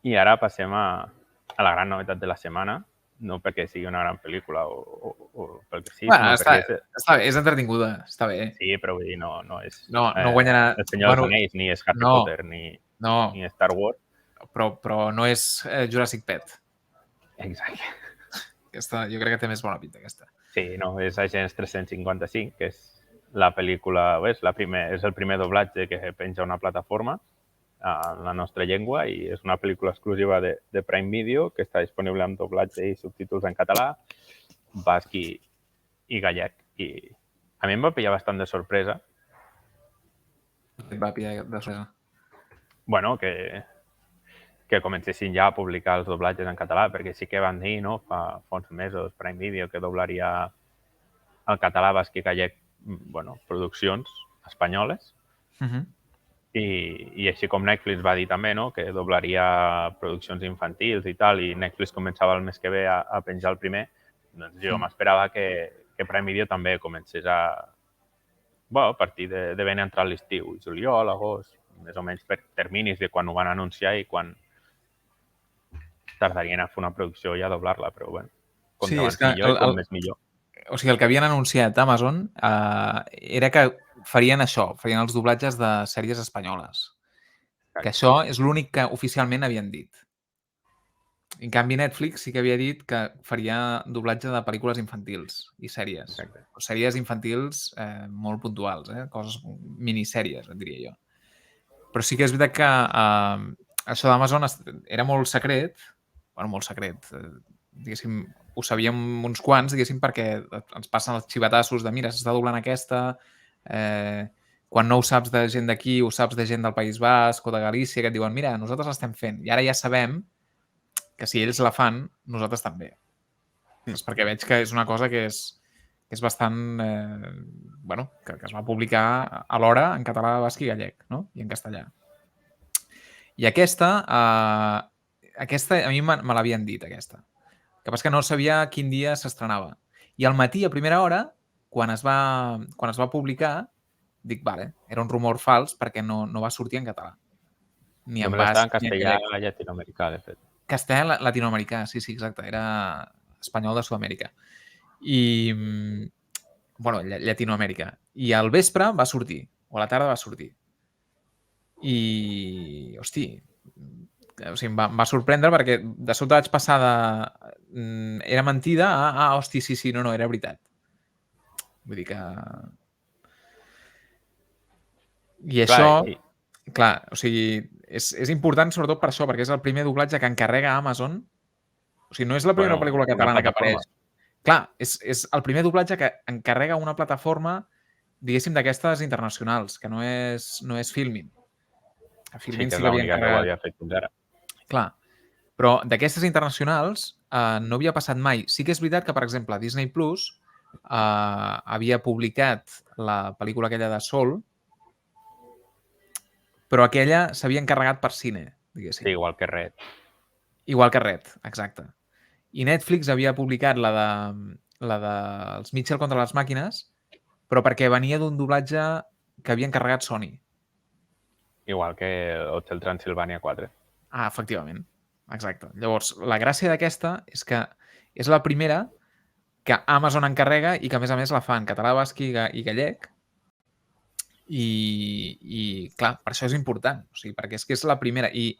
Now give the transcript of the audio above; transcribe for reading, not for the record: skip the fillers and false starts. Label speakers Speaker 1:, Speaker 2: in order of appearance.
Speaker 1: I ara passem a la gran novetat de la setmana, no perquè sigui una gran pel·lícula o pel que sí,
Speaker 2: Bueno,
Speaker 1: sinó perquè
Speaker 2: està bé, és entretinguda, està bé.
Speaker 1: sí, però vull dir, no és
Speaker 2: No guanyarà...
Speaker 1: El Senyor dels
Speaker 2: Bueno,
Speaker 1: Anells, ni és Harry
Speaker 2: no,
Speaker 1: Potter, ni Star Wars.
Speaker 2: però no és Jurassic Pet.
Speaker 1: Exacte.
Speaker 2: Aquesta, jo crec que té més bona pinta, aquesta.
Speaker 1: Sí, no, és Agents 355, que és la pel·lícula, és el primer doblatge que penja una plataforma en la nostra llengua i és una pel·lícula exclusiva de Prime Video que està disponible amb doblatge i subtítols en català, basc i gallec. I a mi em va pillar bastant de sorpresa.
Speaker 2: Va pillar de sorpresa.
Speaker 1: Bueno, que comencessin ja a publicar els doblatges en català, perquè sí que van dir, no?, fa uns mesos, Prime Video, que doblaria el català, basc i gallec, bueno, produccions espanyoles. I així com Netflix va dir també, no?, que doblaria produccions infantils i tal, i Netflix començava el mes que ve a penjar el primer, doncs jo m'esperava que Prime Video també comencés a partir de ben entrar l'estiu, juliol, agost, més o menys per terminis de quan ho van anunciar i quan tardarien a fer una producció i a doblar-la, però bueno, com
Speaker 2: Sí, és
Speaker 1: d'abans
Speaker 2: que
Speaker 1: millor i com més millor.
Speaker 2: O sigui, el que havien anunciat Amazon era que farien això, farien els doblatges de sèries espanyoles.
Speaker 1: Exacte.
Speaker 2: Que això és l'únic que oficialment havien dit. En canvi, Netflix sí que havia dit que faria doblatge de pel·lícules infantils i sèries.
Speaker 1: Exacte.
Speaker 2: O sèries infantils molt puntuals, coses minissèries, et diria jo. Però sí que és veritat que això d'Amazon era molt secret, bueno, molt secret, diguéssim, ho sabíem uns quants, diguéssim, perquè ens passen els xivatassos de mira, s'està doblant aquesta, quan no ho saps de gent d'aquí, ho saps de gent del País Basc o de Galícia, que et diuen, mira, nosaltres l'estem fent. I ara ja sabem que si ells la fan, nosaltres també. És perquè veig que és una cosa que és bastant... bueno, que es va publicar alhora en català, basc i gallec, no? I en castellà. I aquesta a mi me l'havien dit, aquesta. El que passa que no sabia quin dia s'estrenava. I al matí, a primera hora, quan es va publicar, dic, vale, era un rumor fals perquè no va sortir en català. Ni en
Speaker 1: Només estava en
Speaker 2: basc ni en
Speaker 1: castellà
Speaker 2: gallec.
Speaker 1: llatinoamericà, de fet.
Speaker 2: Castellà latinoamericà, sí, exacte. Era espanyol de Sud-amèrica. I, bueno, Llatinoamèrica. I al vespre va sortir, o a la tarda va sortir. I, hosti, o sigui, em va sorprendre perquè de sobte vaig passar de... era mentida a hosti, sí, no, era veritat. Vull dir que... I això, clar, o sigui, és important sobretot per això, perquè és el primer doblatge que encarrega Amazon. O sigui, no és la primera pel·lícula catalana que apareix. Clar, és el primer doblatge que encarrega una plataforma, diguéssim, d'aquestes internacionals, que no és Filmin. A Filmin
Speaker 1: sí que és l'única que ho havia fet fins ara.
Speaker 2: Clar, però d'aquestes internacionals no havia passat mai. Sí que és veritat que, per exemple, Disney Plus havia publicat la pel·lícula aquella de Sol, però aquella s'havia encarregat per cine, diguéssim.
Speaker 1: Sí, igual que Red.
Speaker 2: Igual que Red, exacte. I Netflix havia publicat la dels Mitchell contra les màquines, però perquè venia d'un doblatge que havia encarregat Sony.
Speaker 1: Igual que Hotel Transilvània 4.
Speaker 2: Ah, efectivament. Exacte. Llavors, la gràcia d'aquesta és que és la primera que Amazon encarrega i que, a més, la fa en català, basc i gallec. I clar, per això és important. O sigui, perquè és que és la primera. I